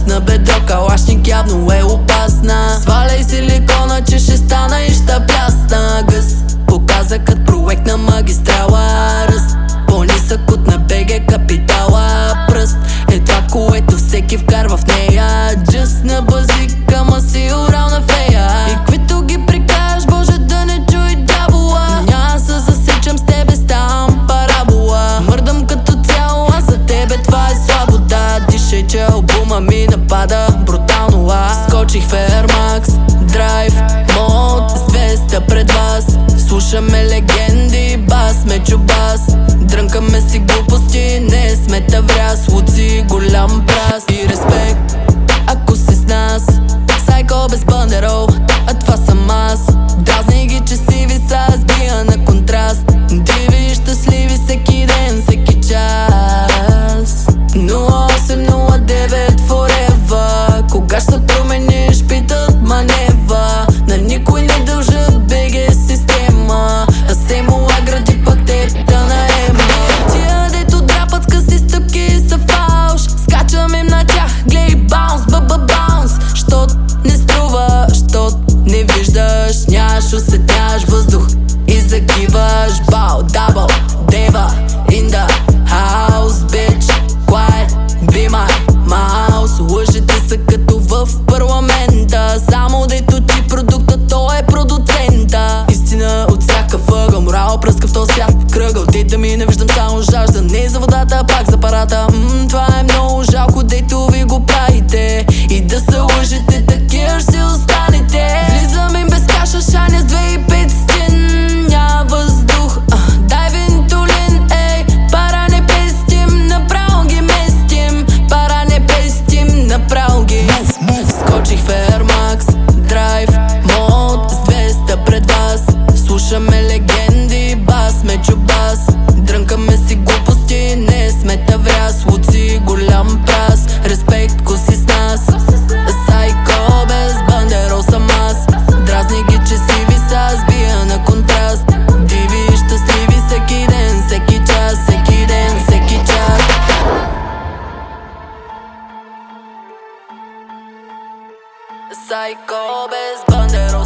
на бедро, калашник явно е опасна. Сваляй силикона, че ще стана и ще плясна. Гъс показа кът проект на магистрала. Ръст по-нисък от на БГ капитала. Пръст е това, което всеки вкарва в нея. Джъст на базика, ма си орал на фея. И каквито ги прикажеш, Боже да не чуй дявола. Няма се засичам с тебе, ставам парабола. Мърдам като цяло, а за тебе това е слабота. Дишай, че албума ми напада брутално. Скочих в Air Max Drive Mode с 200 пред вас. Слушаме легенди, бас, мечо бас. Дрънкаме си глупости, не сме тавряс. Луци, голям прас и респект ако си с нас. Сайко без бандерол, а това съм аз. Дразни ги, че си виса, сбия на контраст. Диви щастливи всеки ден, всеки час. 0809 forever. Кога ще промениш, питат манева. На никой не дължат БГ система. А се мула гради пък те да наема. Тия дето драпат с къси стъпки са фалш. Скачам им на тях, глей баунс, баунс. Щот не струва, щот не виждаш. Нямаш усетяш въздух и закиваш. Бау, дабъл, дева, in the house, bitch. Quiet, be my mouse. Лъжите са като в парламента. Само дето ти продукта, той е продуцента. Истина от всяка въгъл, морал пръска в този свят кръгъл. Дета ми не виждам само жажда, не за водата, пак за парата. Това е много жалко, дето ви го правите. И да се лъжете, такива ще останете. Влизам им без каша, шаня с 2500. Няма въздух, дай вентолин, ей. Пара не пестим, направо ги местим. Пара не пестим, направо ги. Скочих в Air Max Drive Mode с 200 пред вас. Слушаме легенди, бас, мечо бас. Дрънкаме си глупости, не сме тавряс. Луци, голям прас, респект, коси с нас. Сайко без бандерол съм аз. Дразни ги, че си виса, сбия на контраст. Диви щастливи всеки ден, всеки час, всеки ден, всеки час. Сайко без бандерол